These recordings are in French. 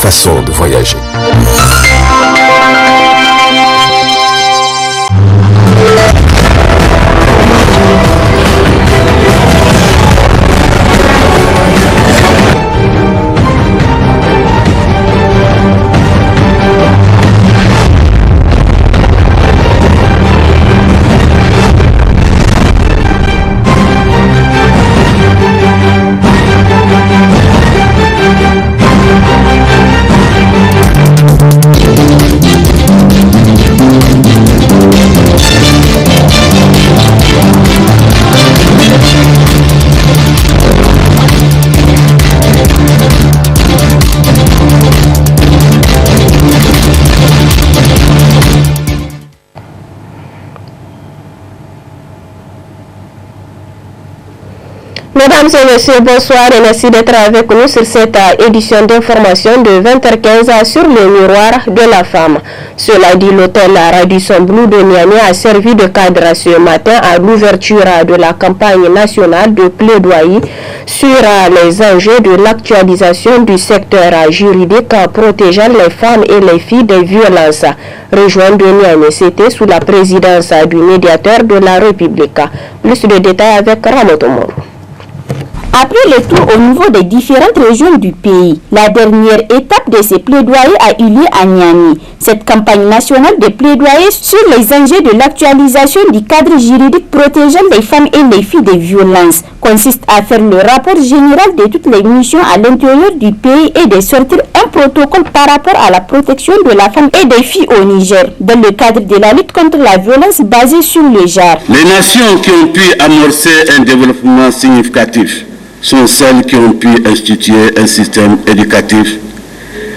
façon de voyager. Mesdames et messieurs, bonsoir et merci d'être avec nous sur cette édition d'information de 20h15 sur le miroir de la femme. Cela dit, l'hôtel Radisson Blu de Niamey a servi de cadre ce matin à l'ouverture de la campagne nationale de plaidoyer sur les enjeux de l'actualisation du secteur juridique protégeant les femmes et les filles des violences. Rejoint de Niamey, c'était sous la présidence du médiateur de la République. Plus de détails avec Ramoto Moro. Après le tour au niveau des différentes régions du pays, la dernière étape de ces plaidoyers a eu lieu à Niamey. Cette campagne nationale de plaidoyer sur les enjeux de l'actualisation du cadre juridique protégeant les femmes et les filles des violences consiste à faire le rapport général de toutes les missions à l'intérieur du pays et de sortir un protocole par rapport à la protection de la femme et des filles au Niger, dans le cadre de la lutte contre la violence basée sur le genre. Les nations qui ont pu amorcer un développement significatif sont celles qui ont pu instituer un système éducatif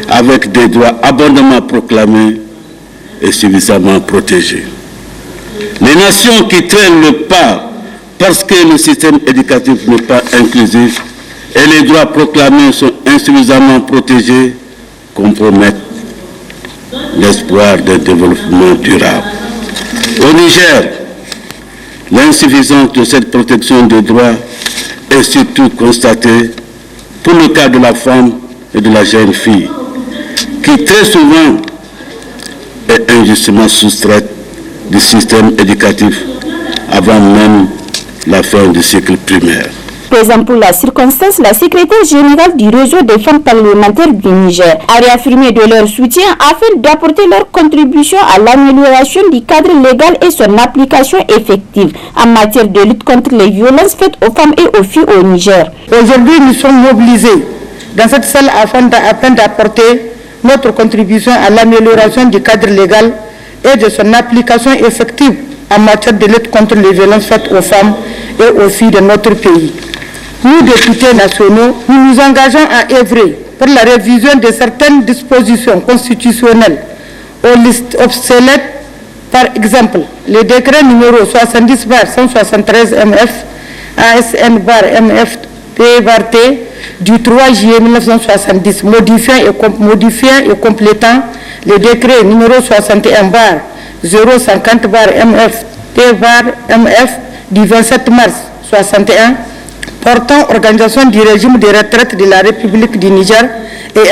avec des droits abondamment proclamés et suffisamment protégés. Les nations qui traînent le pas parce que le système éducatif n'est pas inclusif et les droits proclamés sont insuffisamment protégés compromettent l'espoir d'un développement durable. Au Niger, l'insuffisance de cette protection des droits est surtout constatée pour le cas de la femme et de la jeune fille, qui très souvent est injustement soustraite du système éducatif avant même la fin du cycle primaire. Présent pour la circonstance, la secrétaire générale du réseau des femmes parlementaires du Niger a réaffirmé de leur soutien afin d'apporter leur contribution à l'amélioration du cadre légal et son application effective en matière de lutte contre les violences faites aux femmes et aux filles au Niger. Aujourd'hui, nous sommes mobilisés dans cette salle afin d'apporter notre contribution à l'amélioration du cadre légal et de son application effective en matière de lutte contre les violences faites aux femmes et aux filles de notre pays. Nous, députés nationaux, nous nous engageons à œuvrer pour la révision de certaines dispositions constitutionnelles aux listes obsolètes, par exemple, le décret numéro 70/173 MF, ASN/MF/P/T du 3 juillet 1970, modifiant et complétant le décret numéro 61/050/MF/T/MF du 27 mars 61, portant organisation du régime de retraite de la République du Niger et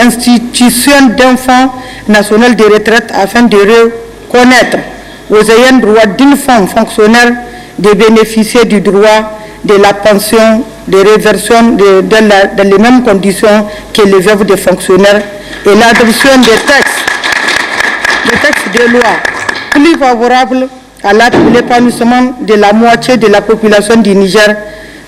institution d'un fonds national de retraite afin de reconnaître aux ayants droit d'une femme fonctionnaire de bénéficier du droit de la pension de réversion dans les mêmes conditions que les veuves des fonctionnaires et l'adoption des textes de loi plus favorables à l'épanouissement de la moitié de la population du Niger,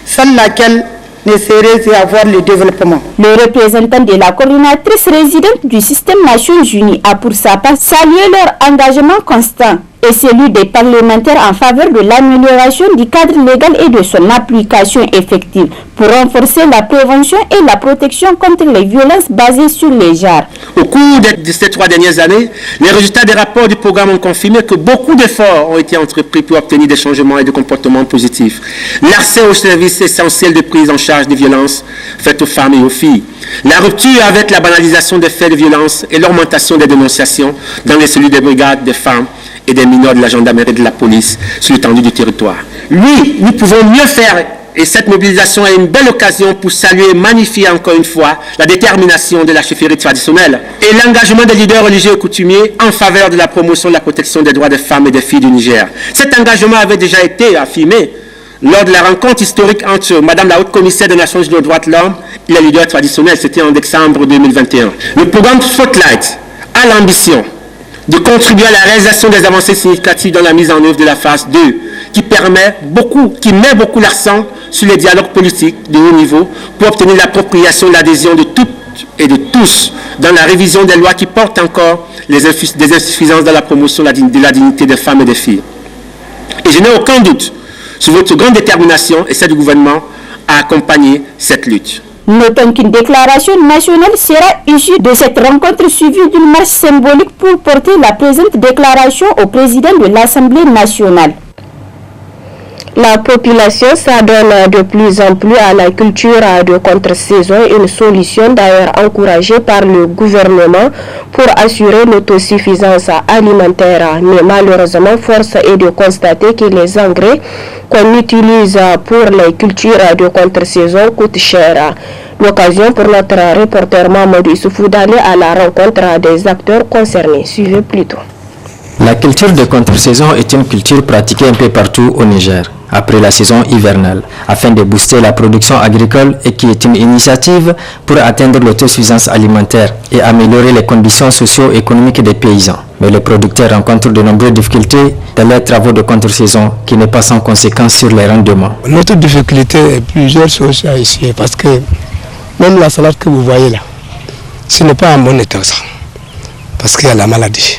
sans laquelle ne saurait y avoir le développement. Le représentant de la coordinatrice résidente du système Nations Unies a pour sa part salué leur engagement constant et celui des parlementaires en faveur de l'amélioration du cadre légal et de son application effective pour renforcer la prévention et la protection contre les violences basées sur les genres. Au cours de ces 3 dernières années, les résultats des rapports du programme ont confirmé que beaucoup d'efforts ont été entrepris pour obtenir des changements et des comportements positifs. L'accès aux services essentiels de prise en charge des violences faites aux femmes et aux filles. La rupture avec la banalisation des faits de violence et l'augmentation des dénonciations dans les cellules des brigades des femmes et des mineurs de la gendarmerie et de la police sur l'étendue du territoire. Oui, nous pouvons mieux faire Et cette mobilisation est une belle occasion pour saluer et magnifier encore une fois la détermination de la chefferie traditionnelle et l'engagement des leaders religieux et coutumiers en faveur de la promotion de la protection des droits des femmes et des filles du Niger. Cet engagement avait déjà été affirmé lors de la rencontre historique entre Madame la Haute Commissaire des Nations Unies aux droits de l'homme et les leaders traditionnels. C'était en décembre 2021. Le programme Spotlight a l'ambition de contribuer à la réalisation des avancées significatives dans la mise en œuvre de la phase 2, qui met beaucoup l'accent sur les dialogues politiques de haut niveau pour obtenir l'appropriation et l'adhésion de toutes et de tous dans la révision des lois qui portent encore des insuffisances dans la promotion de la dignité des femmes et des filles. Et je n'ai aucun doute sur votre grande détermination et celle du gouvernement à accompagner cette lutte. Notons qu'une déclaration nationale sera issue de cette rencontre suivie d'une marche symbolique pour porter la présente déclaration au président de l'Assemblée nationale. La population s'adonne de plus en plus à la culture de contre-saison, une solution d'ailleurs encouragée par le gouvernement pour assurer l'autosuffisance alimentaire. Mais malheureusement, force est de constater que les engrais qu'on utilise pour les cultures de contre-saison coûtent cher. L'occasion pour notre reporter Mamadou Issoufou d'aller à la rencontre des acteurs concernés. Suivez plutôt. La culture de contre-saison est une culture pratiquée un peu partout au Niger, après la saison hivernale, afin de booster la production agricole et qui est une initiative pour atteindre l'autosuffisance alimentaire et améliorer les conditions socio-économiques des paysans. Mais les producteurs rencontrent de nombreuses difficultés dans leurs travaux de contre-saison qui n'est pas sans conséquence sur les rendements. Notre difficulté est plusieurs choses à essayer parce que même la salade que vous voyez là, ce n'est pas en bon état ça, parce qu'il y a la maladie.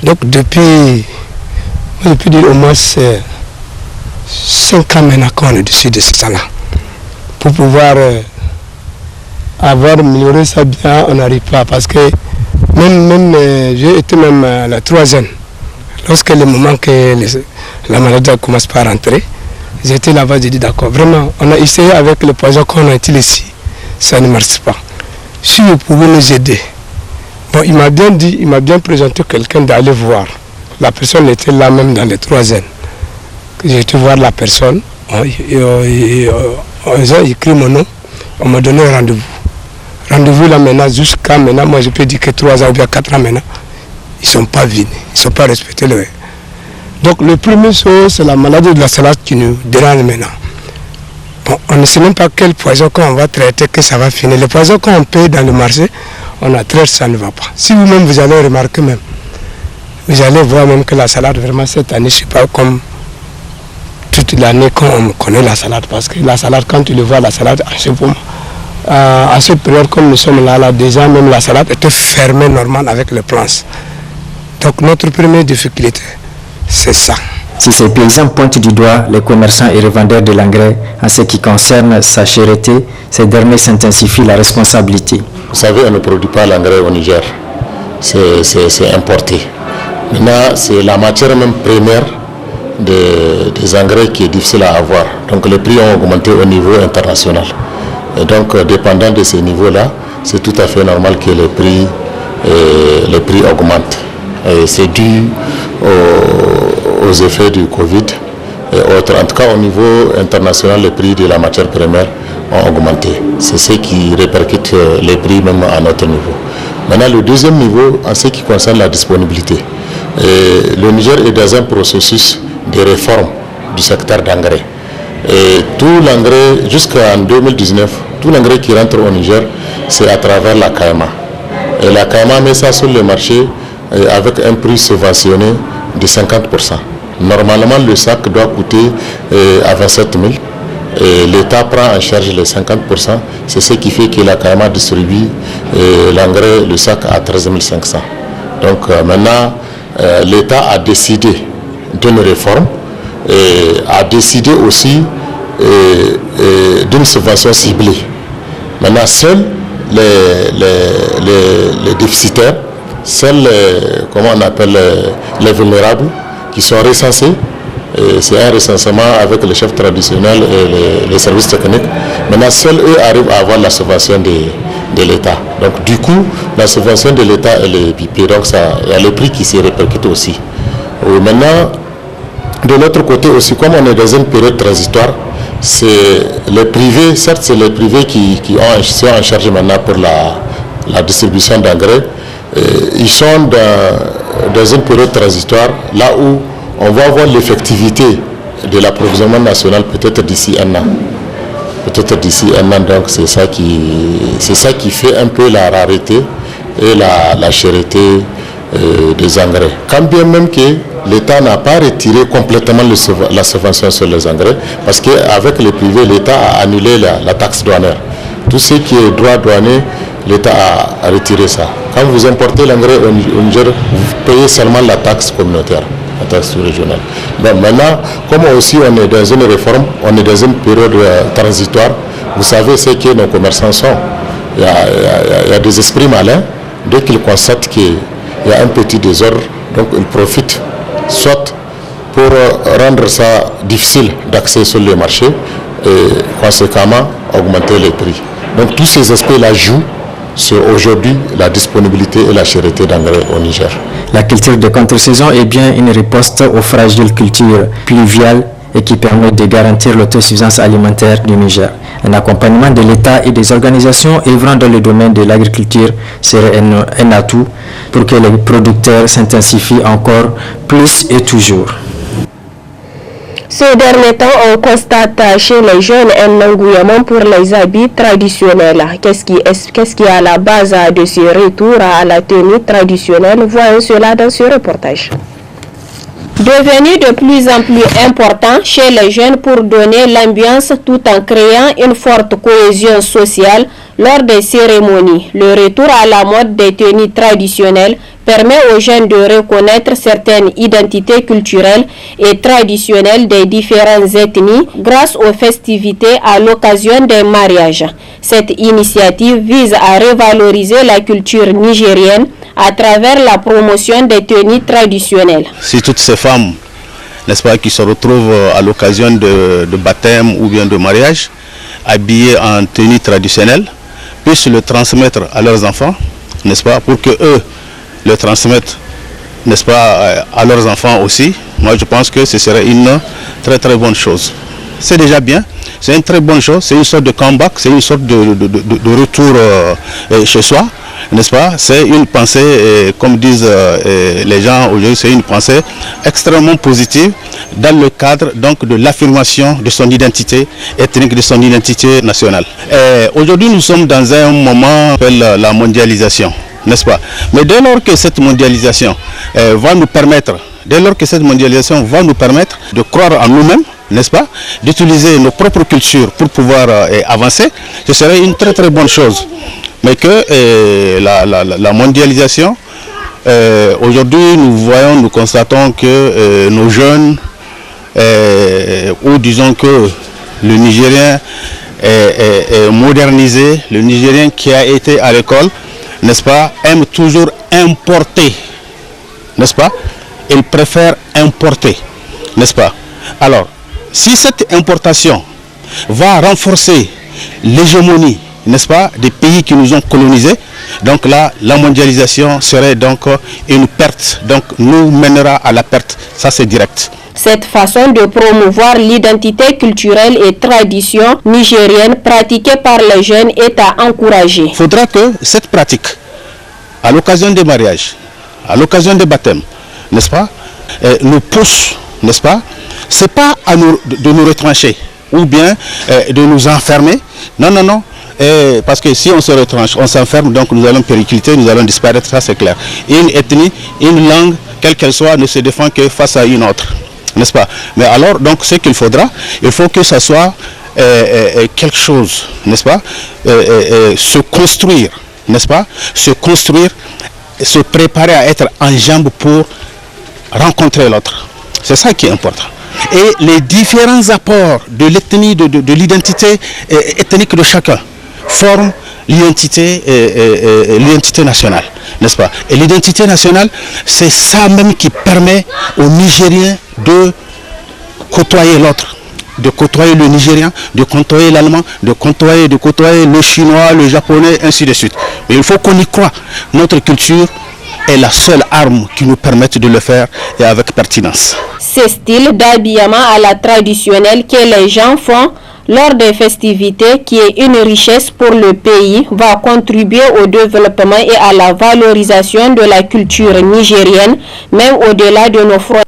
Donc depuis dire au moins 5 ans maintenant qu'on est dessus de ça là. Pour pouvoir avoir amélioré ça bien, on n'arrive pas parce que même j'ai été même à la 3e. Lorsque le moment que la maladie commence par rentrer, j'étais là-bas, j'ai dit d'accord, vraiment, on a essayé avec le poison qu'on a utilisé ici, ça ne marche pas. Si vous pouvez nous aider. Bon, il m'a bien dit, il m'a bien présenté quelqu'un d'aller voir. La personne était là même dans les 3e. J'ai été voir la personne, ils ont écrit mon nom, on m'a donné un rendez-vous. Rendez-vous là maintenant, jusqu'à maintenant, moi je peux dire que 3 ans ou bien 4 ans maintenant, ils ne sont pas venus, ils ne sont pas respectés. Donc le premier chose, c'est la maladie de la salade qui nous dérange maintenant. Bon, on ne sait même pas quel poison qu'on va traiter, que ça va finir. Le poison qu'on paye dans le marché, on a traité, ça ne va pas. Si vous-même vous allez remarquer même, vous allez voir même que la salade, vraiment cette année, je ne sais pas comme toute l'année qu'on connaît la salade. Parce que la salade, quand tu le vois, la salade, à cette période comme nous sommes là, déjà même la salade était fermée normal avec les planches. Donc notre première difficulté, c'est ça. Si ces paysans pointent du doigt les commerçants et revendeurs de l'engrais en ce qui concerne sa cherté, ces derniers s'intensifient la responsabilité. Vous savez, on ne produit pas l'engrais au Niger, c'est importé. Maintenant, c'est la matière même première des engrais qui est difficile à avoir. Donc les prix ont augmenté au niveau international. Et donc, dépendant de ces niveaux-là, c'est tout à fait normal que les prix augmentent. Et c'est dû aux effets du Covid et autres. En tout cas, au niveau international, les prix de la matière première ont augmenté. C'est ce qui répercute les prix même à notre niveau. Maintenant, le deuxième niveau, en ce qui concerne la disponibilité. Le Niger est dans un processus de réforme du secteur d'engrais. Et tout l'engrais, jusqu'en 2019, tout l'engrais qui rentre au Niger, c'est à travers la CAEMA. Et la CAEMA met ça sur le marché avec un prix subventionné de 50%. Normalement, le sac doit coûter à 27 000 et l'État prend en charge les 50%. C'est ce qui fait que la CAEMA distribue l'engrais, le sac à 13 500. Donc maintenant, l'État a décidé d'une réforme et a décidé aussi d'une subvention ciblée. Maintenant, seuls les déficitaires, seuls comment on appelle les vulnérables qui sont recensés, c'est un recensement avec les chefs traditionnels et les services techniques. Maintenant, seuls eux arrivent à avoir la subvention de l'État. Donc du coup, la subvention de l'État elle est bipée, donc il y a le prix qui s'est répercuté aussi. Maintenant, de l'autre côté aussi, comme on est dans une période transitoire, c'est les privés, certes c'est les privés qui sont en charge maintenant pour la distribution d'engrais. Ils sont dans une période transitoire, là où on va avoir l'effectivité de l'approvisionnement national peut-être d'ici un an. Donc c'est ça qui fait un peu la rareté et la cherté des engrais. Quand bien même que l'État n'a pas retiré complètement la subvention sur les engrais, parce qu'avec les privés, l'État a annulé la taxe douanière. Tout ce qui est droit douanier, l'État a retiré ça. Quand vous importez l'engrais au Niger, vous payez seulement la taxe communautaire, la taxe régionale. Bon, maintenant, comme aussi on est dans une réforme, on est dans une période transitoire, vous savez ce que nos commerçants sont. Il y a des esprits malins, dès qu'ils constatent qu'il y a un petit désordre, donc ils profitent soit pour rendre ça difficile d'accès sur le marché et conséquemment augmenter les prix. Donc tous ces aspects-là jouent sur aujourd'hui la disponibilité et la cherté d'engrais au Niger. La culture de contre-saison est bien une riposte aux fragiles cultures pluviales et qui permet de garantir l'autosuffisance alimentaire du Niger. Un accompagnement de l'État et des organisations œuvrant dans le domaine de l'agriculture serait un atout pour que les producteurs s'intensifient encore plus et toujours. Ces derniers temps, on constate chez les jeunes un engouement pour les habits traditionnels. Qu'est-ce qui est à la base de ce retour à la tenue traditionnelle? Voyons cela dans ce reportage. Devenu de plus en plus important chez les jeunes pour donner l'ambiance tout en créant une forte cohésion sociale lors des cérémonies. Le retour à la mode des tenues traditionnelles permet aux jeunes de reconnaître certaines identités culturelles et traditionnelles des différentes ethnies grâce aux festivités à l'occasion des mariages. Cette initiative vise à revaloriser la culture nigérienne à travers la promotion des tenues traditionnelles. Si toutes ces femmes, n'est-ce pas, qui se retrouvent à l'occasion de baptême ou bien de mariage, habillées en tenue traditionnelle, puissent le transmettre à leurs enfants, n'est-ce pas, pour que eux le transmettent, n'est-ce pas, à leurs enfants aussi. Moi je pense que ce serait une très très bonne chose. C'est déjà bien, c'est une très bonne chose, c'est une sorte de comeback, c'est une sorte de retour chez soi, n'est-ce pas? C'est une pensée, comme disent les gens aujourd'hui, c'est une pensée extrêmement positive dans le cadre donc de l'affirmation de son identité ethnique, de son identité nationale. Aujourd'hui nous sommes dans un moment appelé la mondialisation, n'est-ce pas? Mais dès lors que cette mondialisation va nous permettre de croire en nous-mêmes, n'est-ce pas, d'utiliser nos propres cultures pour pouvoir avancer, ce serait une très très bonne chose. Mais que la mondialisation, aujourd'hui nous constatons que nos jeunes, ou disons que le Nigérien est modernisé, le Nigérien qui a été à l'école, n'est-ce pas, aime toujours importer, n'est-ce pas, il préfère importer, n'est-ce pas. Alors, si cette importation va renforcer l'hégémonie, n'est-ce pas, des pays qui nous ont colonisés, donc là, la mondialisation serait donc une perte, donc nous mènera à la perte, ça c'est direct. Cette façon de promouvoir l'identité culturelle et tradition nigérienne pratiquée par les jeunes est à encourager. Il faudra que cette pratique, à l'occasion des mariages, à l'occasion des baptêmes, n'est-ce pas, nous pousse, n'est-ce pas, c'est pas à nous, de nous retrancher ou bien de nous enfermer, non, parce que si on se retranche, on s'enferme, donc nous allons péricliter, nous allons disparaître, ça c'est clair. Une ethnie, une langue, quelle qu'elle soit, ne se défend que face à une autre, n'est-ce pas? Mais alors, donc ce qu'il faudra, il faut que ça soit quelque chose, n'est-ce pas, se construire, n'est-ce pas, se construire, se préparer à être en jambe pour rencontrer l'autre. C'est ça qui est important. Et les différents apports de l'ethnie, de l'identité ethnique de chacun forment l'identité nationale, n'est-ce pas? Et l'identité nationale, c'est ça même qui permet aux Nigériens de côtoyer l'autre, de côtoyer le Nigérien, de côtoyer l'Allemand, de côtoyer le Chinois, le Japonais, ainsi de suite. Mais il faut qu'on y croie. Notre culture est la seule arme qui nous permette de le faire et avec pertinence. Ce style d'habillement à la traditionnelle que les gens font lors des festivités, qui est une richesse pour le pays, va contribuer au développement et à la valorisation de la culture nigérienne, même au-delà de nos frontières.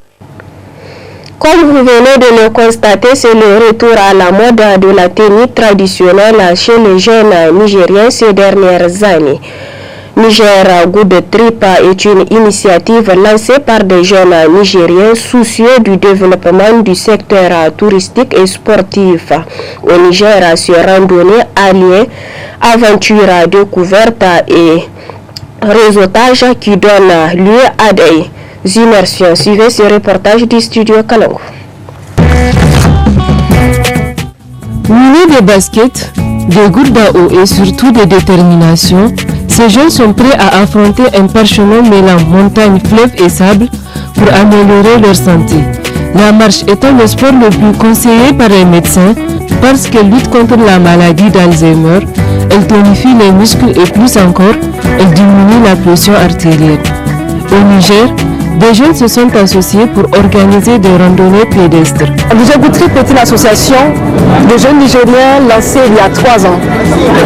Comme vous venez de le constater, c'est le retour à la mode de la tenue traditionnelle chez les jeunes Nigériens ces dernières années. Niger Good Trip est une initiative lancée par des jeunes Nigériens soucieux du développement du secteur touristique et sportif. Au Niger, ces randonnées allient aventure, découverte et réseautage qui donnent lieu à des immersions. Suivez ce reportage du studio Kalango. Munis de baskets, de gourdes à eau et surtout de détermination, ces jeunes sont prêts à affronter un parchemin mêlant montagne, fleuve et sable pour améliorer leur santé. La marche étant le sport le plus conseillé par les médecins parce qu'elle lutte contre la maladie d'Alzheimer, elle tonifie les muscles et plus encore, elle diminue la pression artérielle. Au Niger, des jeunes se sont associés pour organiser des randonnées pédestres. Niger Good Trip est une association de jeunes Nigériens lancée il y a 3 ans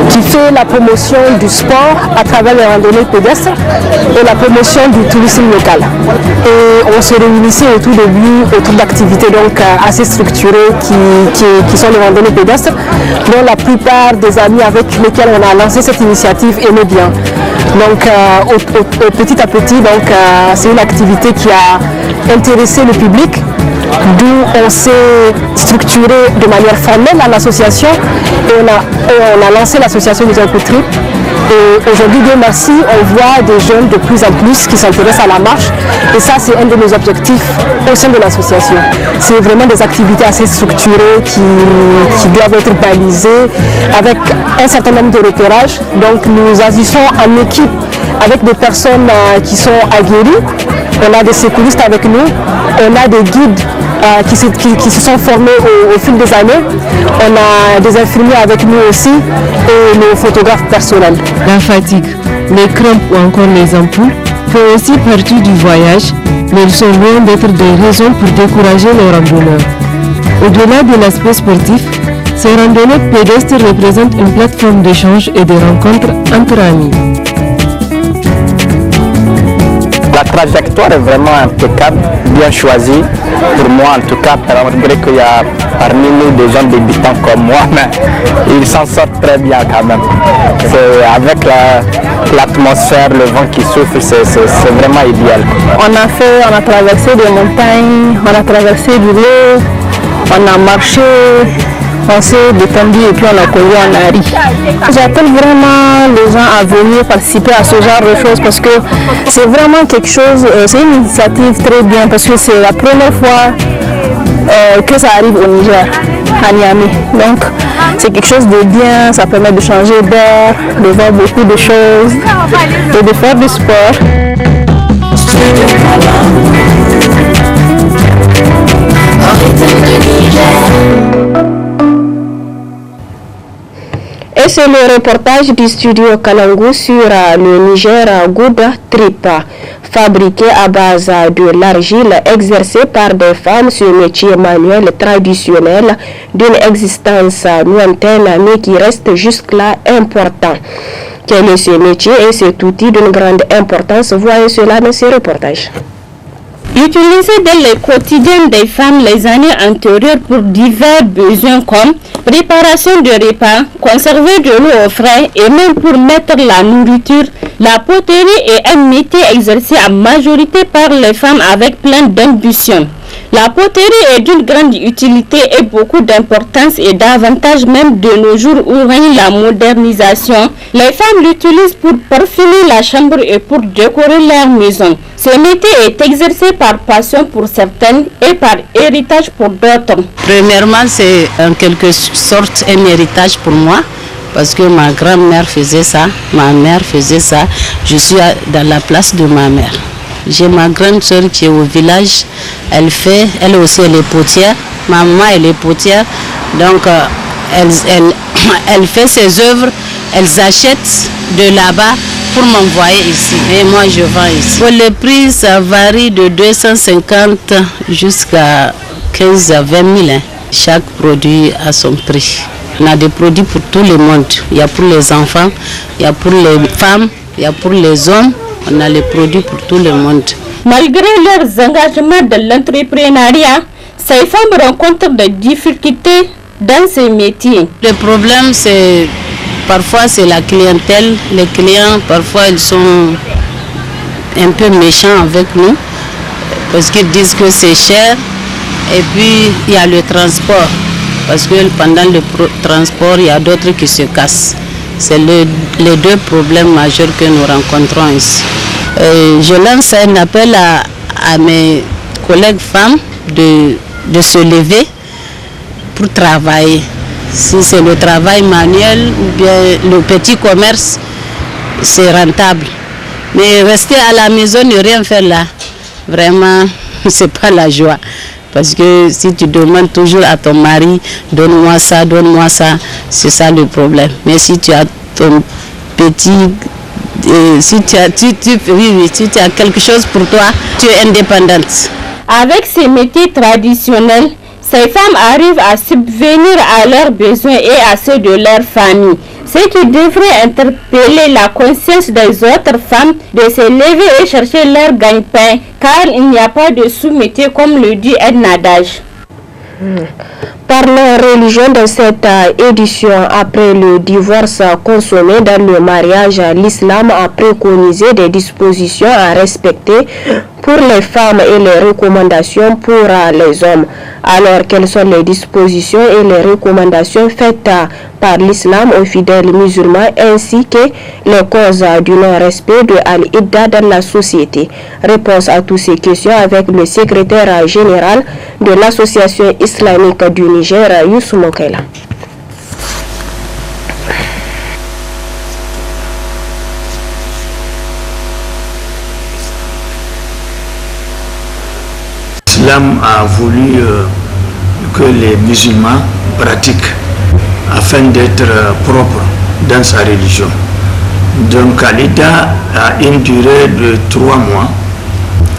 qui fait la promotion du sport à travers les randonnées pédestres et la promotion du tourisme local. Et on se réunissait au tout début autour d'activités donc assez structurées qui sont les randonnées pédestres, dont la plupart des amis avec lesquels on a lancé cette initiative aimaient bien. Donc petit à petit, c'est une activité qui a intéressé le public, d'où on s'est structuré de manière formelle à l'association et on a lancé l'association Niger Good Trip. Et aujourd'hui, Dieu merci, on voit des jeunes de plus en plus qui s'intéressent à la marche et ça c'est un de nos objectifs au sein de l'association. C'est vraiment des activités assez structurées qui doivent être balisées avec un certain nombre de repérages. Donc nous agissons en équipe avec des personnes qui sont aguerries. On a des sécuristes avec nous, on a des guides qui se sont formés au fil des années. On a des infirmiers avec nous aussi et nos photographes personnels. La fatigue, les crampes ou encore les ampoules font aussi partie du voyage, mais ils sont loin d'être des raisons pour décourager les randonneurs. Au-delà de l'aspect sportif, ces randonnées pédestres représentent une plateforme d'échange et de rencontres entre amis. La trajectoire est vraiment impeccable, bien choisie. Pour moi, en tout cas, malgré qu'il y a parmi nous des gens débutants comme moi, mais ils s'en sortent très bien quand même. C'est avec l'atmosphère, le vent qui souffle, c'est vraiment idéal. On a traversé des montagnes, on a traversé du l'eau, on a marché, on s'est détendu et puis on a collé, on a ri. J'appelle vraiment les gens à venir participer à ce genre de choses parce que c'est vraiment quelque chose, c'est une initiative très bien parce que c'est la première fois que ça arrive au Niger, à Niamey. Donc c'est quelque chose de bien, ça permet de changer d'air, de voir beaucoup de choses et de faire du sport. Et c'est le reportage du studio Kalangu sur le Niger Good Trip. Fabriqué à base de l'argile, exercé par des femmes, ce métier manuel traditionnel d'une existence lointaine mais qui reste jusque-là important. Quel est ce métier et cet outil d'une grande importance? Voyez cela dans ce reportage. Utilisé dans le quotidien des femmes les années antérieures pour divers besoins comme préparation de repas, conserver de l'eau au frais et même pour mettre la nourriture, la poterie est un métier exercé en majorité par les femmes avec plein d'ambition. La poterie est d'une grande utilité et beaucoup d'importance et d'avantages même de nos jours où règne la modernisation. Les femmes l'utilisent pour parfumer la chambre et pour décorer leur maison. Ce métier est exercé par passion pour certaines et par héritage pour d'autres. Premièrement, c'est en quelque sorte un héritage pour moi. Parce que ma grand-mère faisait ça, ma mère faisait ça, je suis dans la place de ma mère. J'ai ma grande soeur qui est au village, elle aussi elle est potière, ma maman elle est potière, donc elle fait ses œuvres, elles achètent de là-bas pour m'envoyer ici et moi je vends ici. Pour le prix ça varie de 250 jusqu'à 15 à 20 000. Chaque produit a son prix. On a des produits pour tout le monde. Il y a pour les enfants, il y a pour les femmes, il y a pour les hommes. On a les produits pour tout le monde. Malgré leurs engagements dans l'entrepreneuriat, ces femmes rencontrent des difficultés dans ces métiers. Le problème, c'est parfois c'est la clientèle. Les clients, parfois, ils sont un peu méchants avec nous parce qu'ils disent que c'est cher. Et puis, il y a le transport. Parce que pendant le transport, il y a d'autres qui se cassent. C'est les deux problèmes majeurs que nous rencontrons ici. Je lance un appel à mes collègues femmes de se lever pour travailler. Si c'est le travail manuel ou bien le petit commerce, c'est rentable. Mais rester à la maison, ne rien faire là, vraiment, c'est pas la joie. Parce que si tu demandes toujours à ton mari, donne-moi ça, c'est ça le problème. Mais si tu as ton petit, si tu as quelque chose pour toi, tu es indépendante. Avec ces métiers traditionnels, ces femmes arrivent à subvenir à leurs besoins et à ceux de leur famille. Ce qui devrait interpeller la conscience des autres femmes de se lever et chercher leur gagne-pain, car il n'y a pas de sous-métier comme le dit un adage. Parlons religion dans cette édition. Après le divorce consommé dans le mariage, l'islam a préconisé des dispositions à respecter pour les femmes et les recommandations pour les hommes. Alors, quelles sont les dispositions et les recommandations faites par l'islam aux fidèles musulmans ainsi que les causes du non-respect de Al-Idda dans la société? Réponse à toutes ces questions avec le secrétaire général de l'association islamique du Niger, Youssou Moukela. L'islam a voulu que les musulmans pratiquent afin d'être propres dans sa religion. Donc l'Idda a une durée de 3 mois.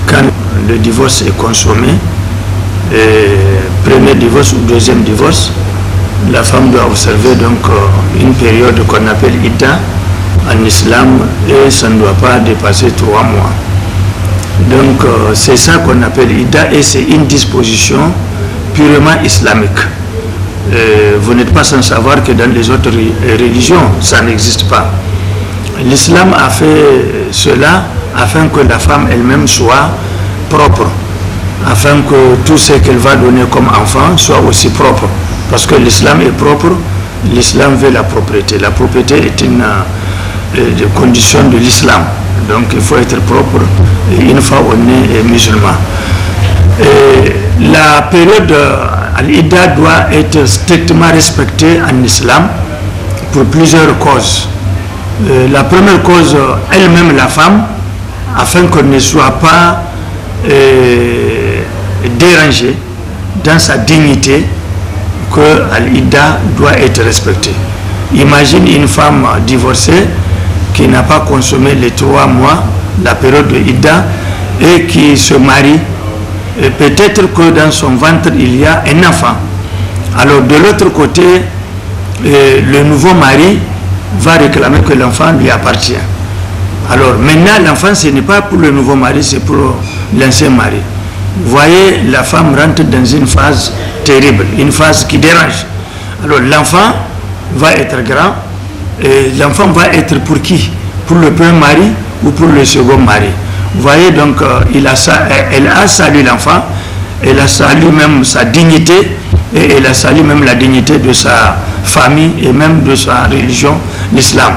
Quand le divorce est consommé, premier divorce ou deuxième divorce, la femme doit observer donc une période qu'on appelle Idda en islam et ça ne doit pas dépasser 3 mois. Donc c'est ça qu'on appelle Idda et c'est une disposition purement islamique. Vous n'êtes pas sans savoir que dans les autres religions, ça n'existe pas. L'islam a fait cela afin que la femme elle-même soit propre, afin que tout ce qu'elle va donner comme enfant soit aussi propre. Parce que l'islam est propre, l'islam veut la propreté. La propreté est une condition de l'islam. Donc il faut être propre une fois on est musulman. La période Al-Idda doit être strictement respectée en islam pour plusieurs causes. La première cause, elle-même la femme, afin qu'elle ne soit pas dérangée dans sa dignité, que Al-Idda doit être respectée. Imagine une femme divorcée qui n'a pas consommé les 3 mois, la période de Idda, et qui se marie. Et peut-être que dans son ventre il y a un enfant. Alors de l'autre côté, le nouveau mari va réclamer que l'enfant lui appartient. Alors maintenant l'enfant ce n'est pas pour le nouveau mari, c'est pour l'ancien mari. Vous voyez, la femme rentre dans une phase terrible, une phase qui dérange. Alors l'enfant va être grand et l'enfant va être pour qui? Pour le premier mari ou pour le second mari? Vous voyez donc, elle a salué l'enfant, elle a salué même sa dignité et elle a salué même la dignité de sa famille et même de sa religion, l'islam.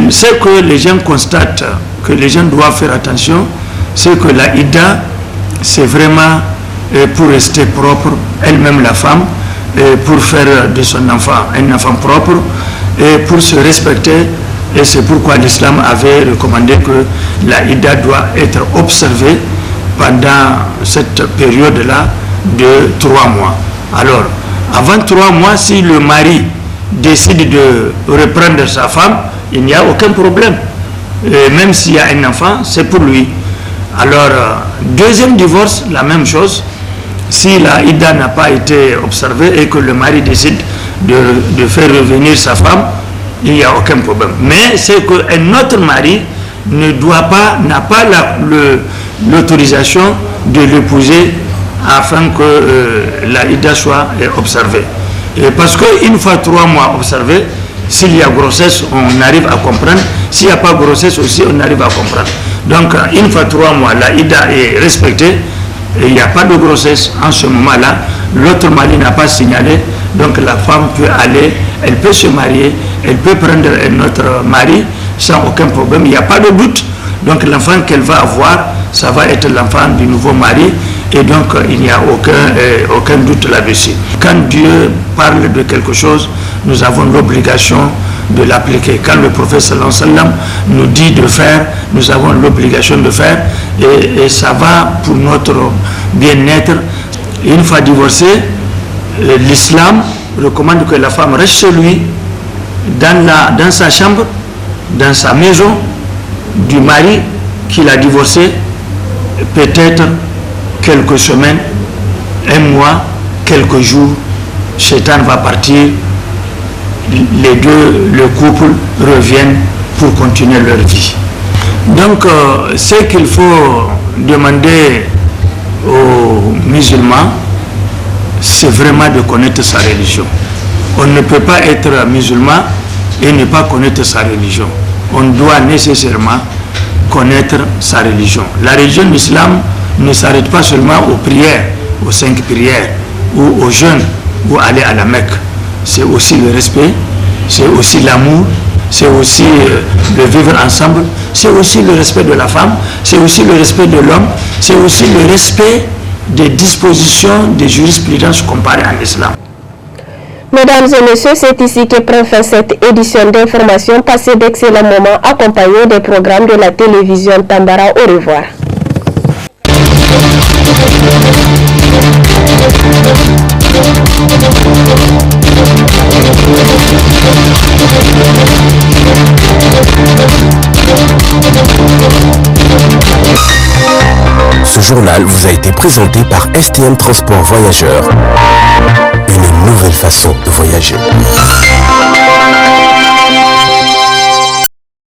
Ce que les gens constatent, que les gens doivent faire attention, c'est que la Idda, c'est vraiment pour rester propre, elle-même la femme, pour faire de son enfant un enfant propre et pour se respecter. Et c'est pourquoi l'islam avait recommandé que la Idda doit être observée pendant cette période-là de 3 mois. Alors, avant 3 mois, si le mari décide de reprendre sa femme, il n'y a aucun problème. Et même s'il y a un enfant, c'est pour lui. Alors, deuxième divorce, la même chose. si la Ida n'a pas été observée et que le mari décide de faire revenir sa femme, il n'y a aucun problème. Mais c'est qu'un autre mari n'a pas l'autorisation de l'épouser afin que la Ida soit observée. Et parce qu'une fois 3 mois observés, s'il y a grossesse, on arrive à comprendre. S'il n'y a pas grossesse aussi, on arrive à comprendre. Donc, une fois 3 mois, la Ida est respectée, et il n'y a pas de grossesse en ce moment-là, l'autre mari n'a pas signalé, donc la femme peut aller, elle peut se marier, elle peut prendre un autre mari sans aucun problème, il n'y a pas de doute. Donc l'enfant qu'elle va avoir, ça va être l'enfant du nouveau mari, et donc il n'y a aucun doute là-dessus. Quand Dieu parle de quelque chose, nous avons l'obligation de l'appliquer. Quand le prophète sallallahu alayhi wa sallam nous dit de faire, nous avons l'obligation de faire, et ça va pour notre bien-être. Une fois divorcé, l'islam recommande que la femme reste chez lui, dans sa chambre, dans sa maison, du mari qui l'a divorcé, peut-être quelques semaines, 1 mois, quelques jours, Shaitan va partir, les deux, le couple reviennent pour continuer leur vie. Donc, ce qu'il faut demander aux musulmans, c'est vraiment de connaître sa religion. On ne peut pas être musulman et ne pas connaître sa religion. On doit nécessairement connaître sa religion. La religion de l'islam ne s'arrête pas seulement aux prières, aux 5 prières, ou aux jeûnes, ou aller à la Mecque. C'est aussi le respect, c'est aussi l'amour, c'est aussi le vivre ensemble, c'est aussi le respect de la femme, c'est aussi le respect de l'homme, c'est aussi le respect des dispositions des jurisprudences comparées en islam. Mesdames et messieurs, c'est ici que prend fin cette édition d'information. Passez d'excellents moments accompagnés des programmes de la télévision Tambara. Au revoir. Ce journal vous a été présenté par STM Transport Voyageurs. Une nouvelle façon de voyager.